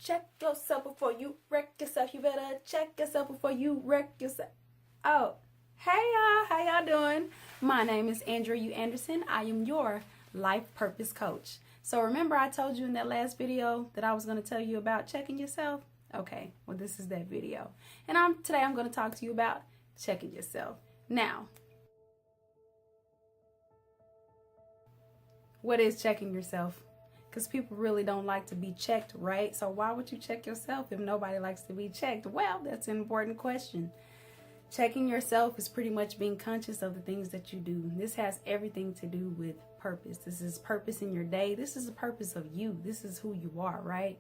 check yourself before you wreck yourself. You better check yourself before you wreck yourself. Oh, hey y'all, how y'all doing? My name is Andrea U. Anderson. I am your life purpose coach. So remember I told you in that last video that I was going to tell you about checking yourself? Okay, well this is that video. And today I'm going to talk to you about checking yourself. Now, what is checking yourself? Because people really don't like to be checked, right? So why would you check yourself if nobody likes to be checked? Well, that's an important question. Checking yourself is pretty much being conscious of the things that you do. This has everything to do with purpose. This is purpose in your day. This is the purpose of you. This is who you are, right?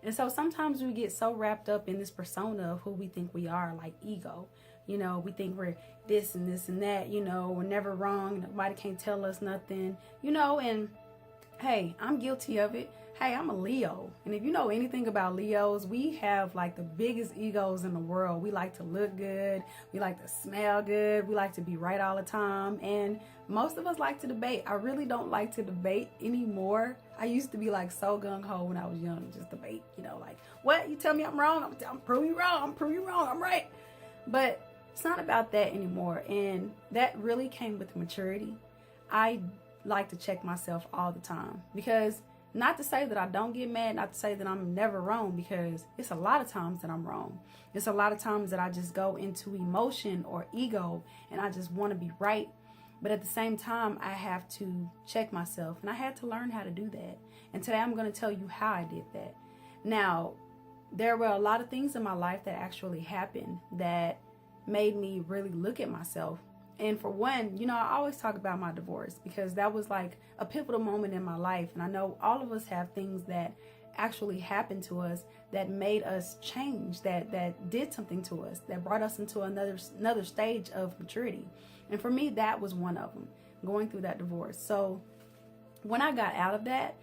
And so sometimes we get so wrapped up in this persona of who we think we are, like ego. You know, we think we're this and this and that, you know, we're never wrong. Nobody can tell us nothing, you know, and hey, I'm guilty of it. Hey, I'm a Leo. And if you know anything about Leos, we have like the biggest egos in the world. We like to look good. We like to smell good. We like to be right all the time. And most of us like to debate. I really don't like to debate anymore. I used to be like so gung-ho when I was young, just debate, you know, like, what? You tell me I'm wrong? I'm prove you wrong. I'm prove you wrong. I'm right. But it's not about that anymore. And that really came with maturity. I like to check myself all the time, because not to say that I don't get mad, not to say that I'm never wrong, because it's a lot of times that I'm wrong. It's a lot of times that I just go into emotion or ego and I just want to be right. But at the same time, I have to check myself, and I had to learn how to do that. And today I'm going to tell you how I did that. Now, there were a lot of things in my life that actually happened that made me really look at myself. And for one, you know, I always talk about my divorce because that was like a pivotal moment in my life. And I know all of us have things that actually happened to us that made us change, that did something to us, that brought us into another stage of maturity. And for me, that was one of them, going through that divorce. So when I got out of that,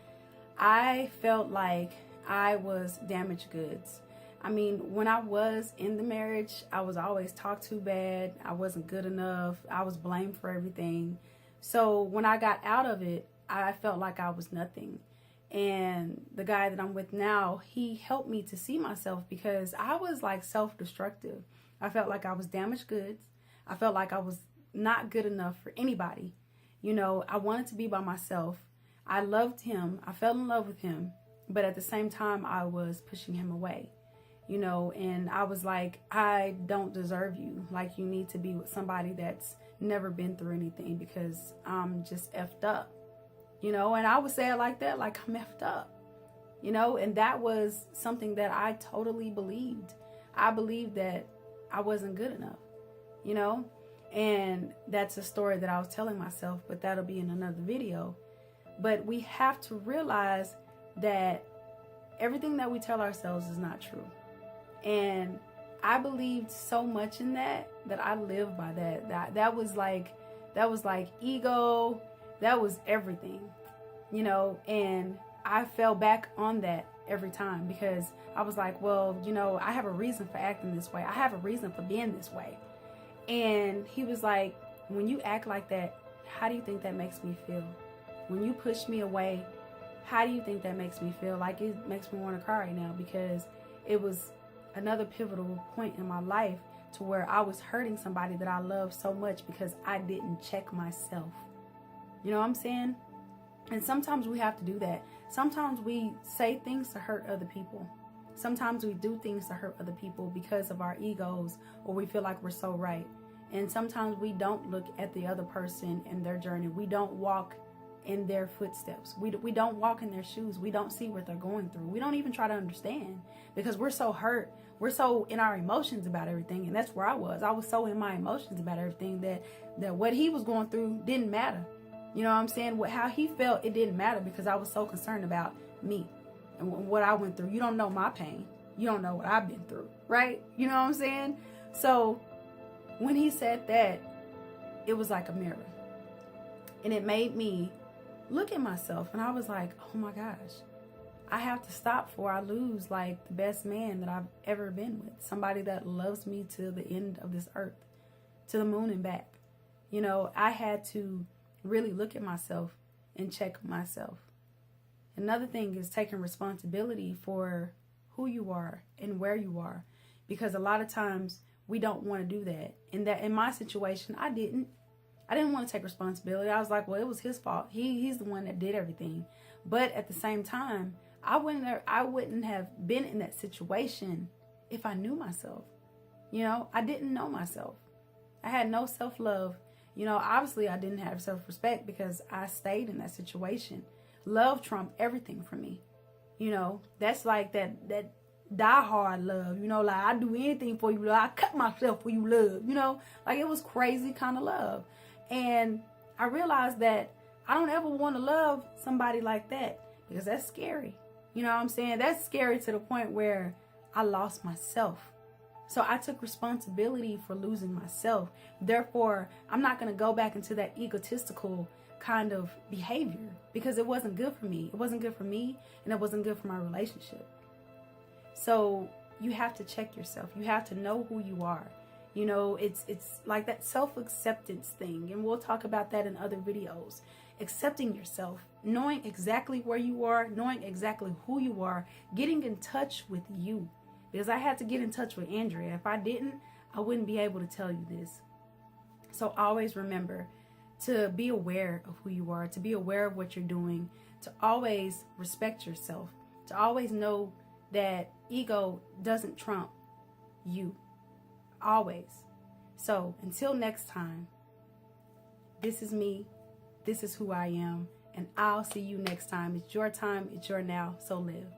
I felt like I was damaged goods. I mean, when I was in the marriage, I was always talked to bad. I wasn't good enough. I was blamed for everything. So when I got out of it, I felt like I was nothing. And the guy that I'm with now, he helped me to see myself, because I was like self-destructive. I felt like I was damaged goods. I felt like I was not good enough for anybody. You know, I wanted to be by myself. I loved him. I fell in love with him. But at the same time, I was pushing him away. You know, and I was like, I don't deserve you. Like, you need to be with somebody that's never been through anything, because I'm just effed up, you know. And I would say it like that, like I'm effed up, you know. And that was something that I totally believed. I believed that I wasn't good enough, you know. And that's a story that I was telling myself, but that'll be in another video. But we have to realize that everything that we tell ourselves is not true. And I believed so much in that I lived by that. That was like ego. That was everything, you know. And I fell back on that every time, because I was like, well, you know, I have a reason for acting this way. I have a reason for being this way. And he was like, when you act like that, how do you think that makes me feel? When you push me away, how do you think that makes me feel? Like, it makes me want to cry right now, because it was another pivotal point in my life to where I was hurting somebody that I love so much because I didn't check myself. You know what I'm saying? And sometimes we have to do that. Sometimes we say things to hurt other people. Sometimes we do things to hurt other people because of our egos, or we feel like we're so right. And sometimes we don't look at the other person and their journey. We don't walk in their footsteps. We don't walk in their shoes. We don't see what they're going through. We don't even try to understand, because we're so hurt. We're so in our emotions about everything. And that's where I was. I was so in my emotions about everything that what he was going through didn't matter. You know what I'm saying? How he felt, it didn't matter, because I was so concerned about me and what I went through. You don't know my pain. You don't know what I've been through, right? You know what I'm saying? So when he said that, it was like a mirror. And it made me look at myself, and I was like, oh my gosh, I have to stop before I lose like the best man that I've ever been with. Somebody that loves me to the end of this earth, to the moon and back. You know, I had to really look at myself and check myself. Another thing is taking responsibility for who you are and where you are, because a lot of times we don't want to do that. And that in my situation, I didn't want to take responsibility. I was like, well, it was his fault. He's the one that did everything. But at the same time, I wouldn't have been in that situation if I knew myself. You know, I didn't know myself. I had no self-love. You know, obviously I didn't have self-respect because I stayed in that situation. Love trumped everything for me. You know, that's like that die-hard love. You know, like I do anything for you, love. I cut myself for you, love. You know, like it was crazy kind of love. And I realized that I don't ever want to love somebody like that because that's scary. You know what I'm saying? That's scary to the point where I lost myself. So I took responsibility for losing myself. Therefore, I'm not going to go back into that egotistical kind of behavior because it wasn't good for me. It wasn't good for me, and it wasn't good for my relationship. So you have to check yourself. You have to know who you are. You know, it's like that self-acceptance thing, and we'll talk about that in other videos. Accepting yourself, knowing exactly where you are, knowing exactly who you are, getting in touch with you. Because I had to get in touch with Andrea. If I didn't, I wouldn't be able to tell you this. So always remember to be aware of who you are, to be aware of what you're doing, to always respect yourself, to always know that ego doesn't trump you. Always. So until next time, this is me. This is who I am. And I'll see you next time. It's your time. It's your now. So live.